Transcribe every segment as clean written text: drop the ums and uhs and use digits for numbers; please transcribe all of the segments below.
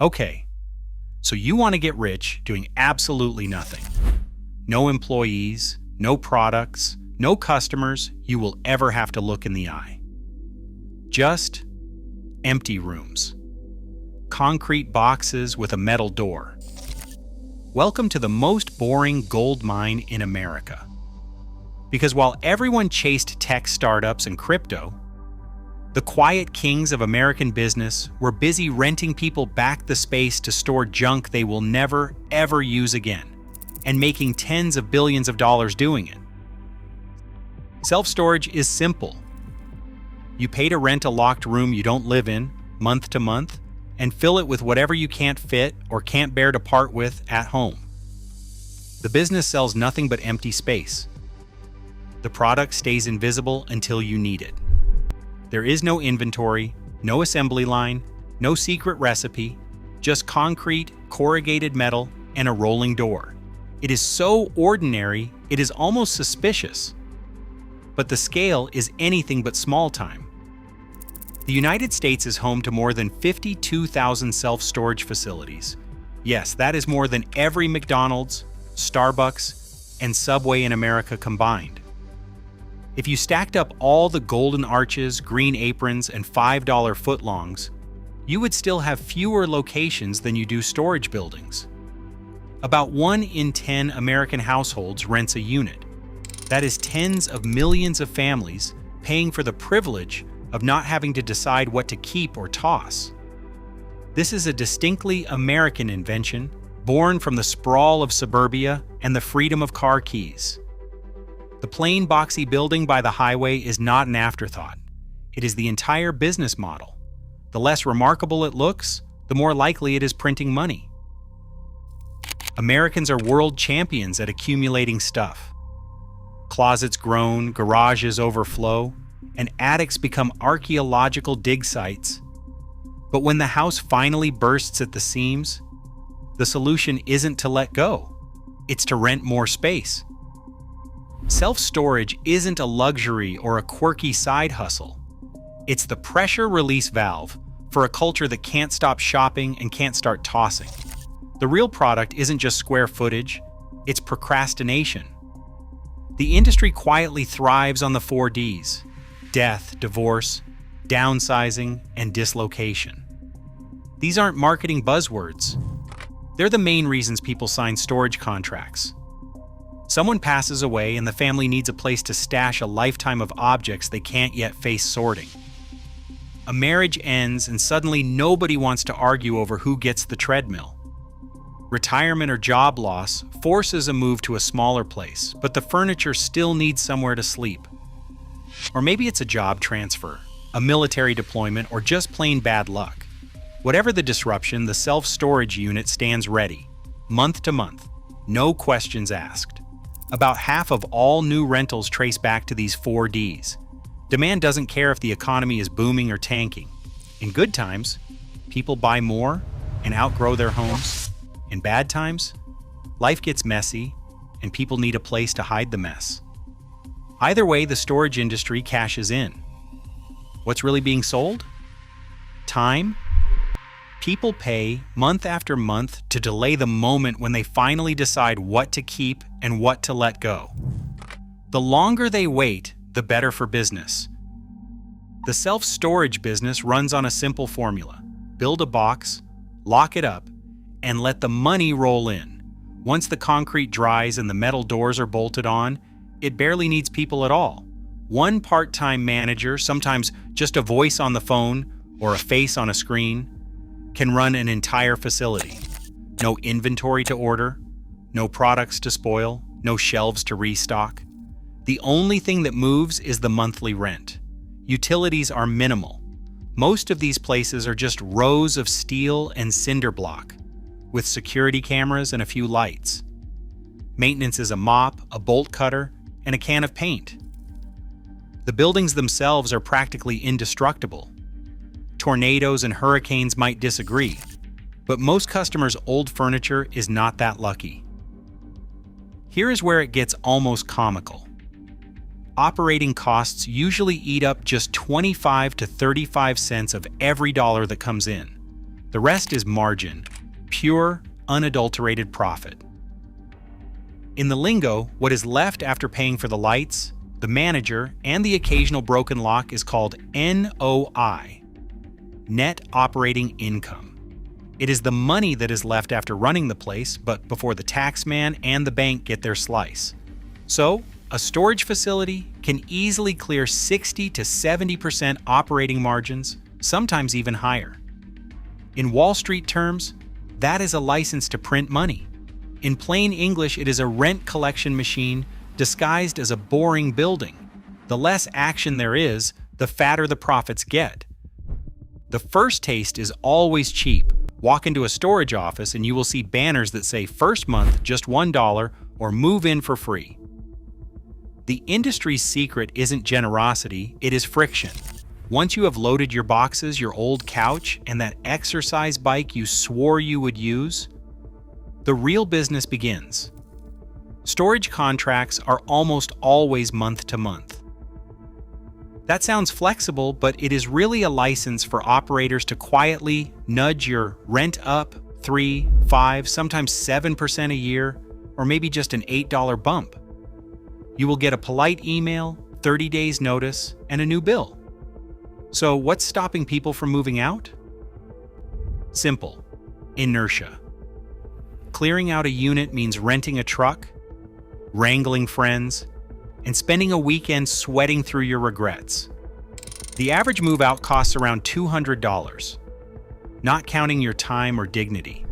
Okay, so you want to get rich doing absolutely nothing. No employees, no products, no customers you will ever have to look in the eye. Just empty rooms. Concrete boxes with a metal door. Welcome to the most boring gold mine in America. Because while everyone chased tech startups and crypto, the quiet kings of American business were busy renting people back the space to store junk they will never, ever use again, and making tens of billions of dollars doing it. Self-storage is simple. You pay to rent a locked room you don't live in, month to month, and fill it with whatever you can't fit or can't bear to part with at home. The business sells nothing but empty space. The product stays invisible until you need it. There is no inventory, no assembly line, no secret recipe, just concrete, corrugated metal, and a rolling door. It is so ordinary, it is almost suspicious. But the scale is anything but small time. The United States is home to more than 52,000 self-storage facilities. Yes, that is more than every McDonald's, Starbucks, and Subway in America combined. If you stacked up all the golden arches, green aprons, and $5 footlongs, you would still have fewer locations than you do storage buildings. About 1 in 10 American households rents a unit. That is tens of millions of families paying for the privilege of not having to decide what to keep or toss. This is a distinctly American invention, born from the sprawl of suburbia and the freedom of car keys. The plain, boxy building by the highway is not an afterthought. It is the entire business model. The less remarkable it looks, the more likely it is printing money. Americans are world champions at accumulating stuff. Closets groan, garages overflow, and attics become archaeological dig sites. But when the house finally bursts at the seams, the solution isn't to let go. It's to rent more space. Self-storage isn't a luxury or a quirky side hustle. It's the pressure release valve for a culture that can't stop shopping and can't start tossing. The real product isn't just square footage, it's procrastination. The industry quietly thrives on the 4 Ds: death, divorce, downsizing, and dislocation. These aren't marketing buzzwords. They're the main reasons people sign storage contracts. Someone passes away and the family needs a place to stash a lifetime of objects they can't yet face sorting. A marriage ends and suddenly nobody wants to argue over who gets the treadmill. Retirement or job loss forces a move to a smaller place, but the furniture still needs somewhere to sleep. Or maybe it's a job transfer, a military deployment, or just plain bad luck. Whatever the disruption, the self-storage unit stands ready, month to month, no questions asked. About half of all new rentals trace back to these 4 Ds. Demand doesn't care if the economy is booming or tanking. In good times, people buy more and outgrow their homes. In bad times, life gets messy and people need a place to hide the mess. Either way, the storage industry cashes in. What's really being sold? Time. People pay month after month to delay the moment when they finally decide what to keep and what to let go. The longer they wait, the better for business. The self-storage business runs on a simple formula. Build a box, lock it up, and let the money roll in. Once the concrete dries and the metal doors are bolted on, it barely needs people at all. One part-time manager, sometimes just a voice on the phone or a face on a screen, can run an entire facility. No inventory to order, no products to spoil, no shelves to restock. The only thing that moves is the monthly rent. Utilities are minimal. Most of these places are just rows of steel and cinder block, with security cameras and a few lights. Maintenance is a mop, a bolt cutter, and a can of paint. The buildings themselves are practically indestructible. Tornadoes and hurricanes might disagree, but most customers' old furniture is not that lucky. Here is where it gets almost comical. Operating costs usually eat up just 25 to 35 cents of every dollar that comes in. The rest is margin, pure, unadulterated profit. In the lingo, what is left after paying for the lights, the manager, and the occasional broken lock is called NOI, net operating income. It is the money that is left after running the place, but before the taxman and the bank get their slice. So, a storage facility can easily clear 60 to 70% operating margins, sometimes even higher. In Wall Street terms, that is a license to print money. In plain English, it is a rent collection machine disguised as a boring building. The less action there is, the fatter the profits get. The first taste is always cheap. Walk into a storage office and you will see banners that say first month just $1 or move in for free. The industry's secret isn't generosity, it is friction. Once you have loaded your boxes, your old couch, and that exercise bike you swore you would use, the real business begins. Storage contracts are almost always month to month. That sounds flexible, but it is really a license for operators to quietly nudge your rent up 3, 5, sometimes 7% a year, or maybe just an $8 bump. You will get a polite email, 30 days notice, and a new bill. So what's stopping people from moving out? Simple. Inertia. Clearing out a unit means renting a truck, wrangling friends, and spending a weekend sweating through your regrets. The average move-out costs around $200, not counting your time or dignity.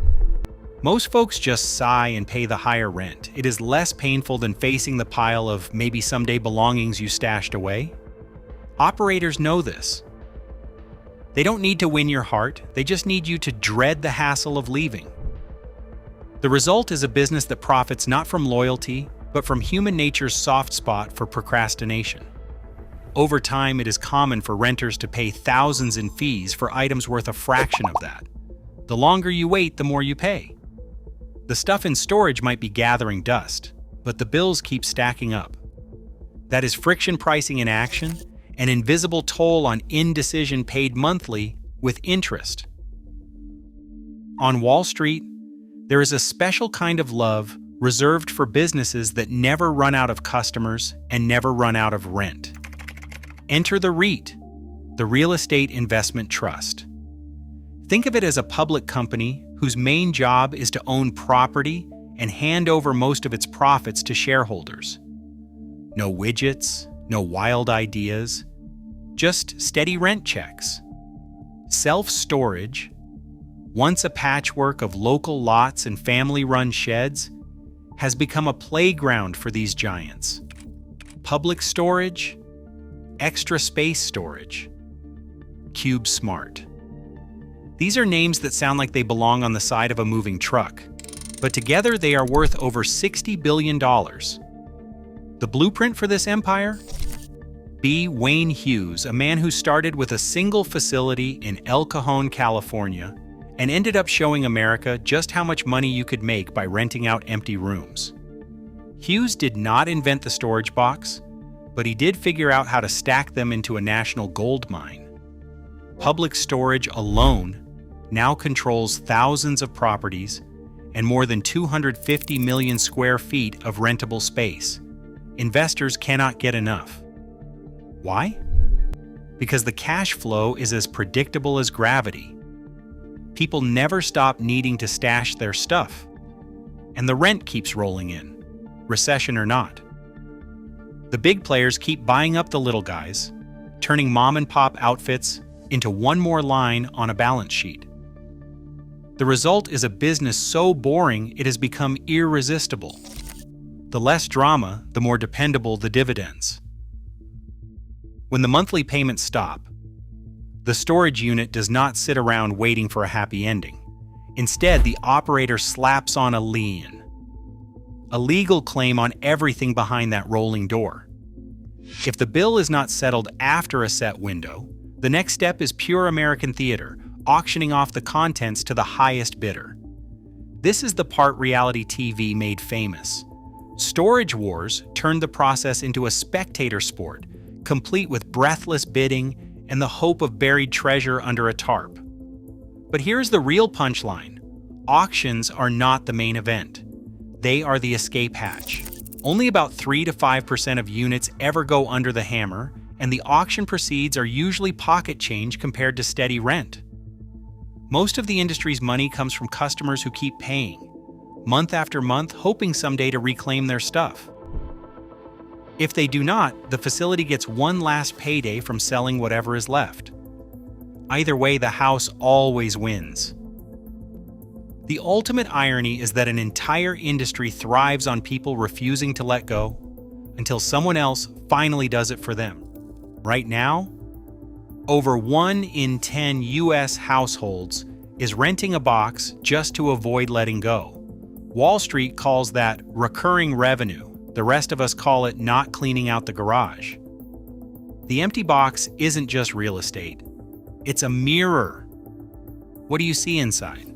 Most folks just sigh and pay the higher rent. It is less painful than facing the pile of maybe someday belongings you stashed away. Operators know this. They don't need to win your heart, they just need you to dread the hassle of leaving. The result is a business that profits not from loyalty, but from human nature's soft spot for procrastination. Over time, it is common for renters to pay thousands in fees for items worth a fraction of that. The longer you wait, the more you pay. The stuff in storage might be gathering dust, but the bills keep stacking up. That is friction pricing in action, an invisible toll on indecision paid monthly with interest. On Wall Street, there is a special kind of love reserved for businesses that never run out of customers and never run out of rent. Enter the REIT, the Real Estate Investment Trust. Think of it as a public company whose main job is to own property and hand over most of its profits to shareholders. No widgets, no wild ideas, just steady rent checks. Self-storage, once a patchwork of local lots and family-run sheds, has become a playground for these giants. Public storage, extra space storage, Cube Smart. These are names that sound like they belong on the side of a moving truck, but together they are worth over $60 billion. The blueprint for this empire? B. Wayne Hughes, a man who started with a single facility in El Cajon, California, and ended up showing America just how much money you could make by renting out empty rooms. Hughes did not invent the storage box, but he did figure out how to stack them into a national gold mine. Public storage alone now controls thousands of properties and more than 250 million square feet of rentable space. Investors cannot get enough. Why? Because the cash flow is as predictable as gravity. People never stop needing to stash their stuff, and the rent keeps rolling in, recession or not. The big players keep buying up the little guys, turning mom-and-pop outfits into one more line on a balance sheet. The result is a business so boring it has become irresistible. The less drama, the more dependable the dividends. When the monthly payments stop, the storage unit does not sit around waiting for a happy ending. Instead, the operator slaps on a lien, a legal claim on everything behind that rolling door. If the bill is not settled after a set window, the next step is pure American theater, auctioning off the contents to the highest bidder. This is the part reality TV made famous. Storage Wars turned the process into a spectator sport, complete with breathless bidding and the hope of buried treasure under a tarp. But here's the real punchline. Auctions are not the main event. They are the escape hatch. Only about 3 to 5% of units ever go under the hammer, and the auction proceeds are usually pocket change compared to steady rent. Most of the industry's money comes from customers who keep paying, month after month, hoping someday to reclaim their stuff. If they do not, the facility gets one last payday from selling whatever is left. Either way, the house always wins. The ultimate irony is that an entire industry thrives on people refusing to let go until someone else finally does it for them. Right now, over 1 in 10 US households is renting a box just to avoid letting go. Wall Street calls that recurring revenue. The rest of us call it not cleaning out the garage. The empty box isn't just real estate. It's a mirror. What do you see inside?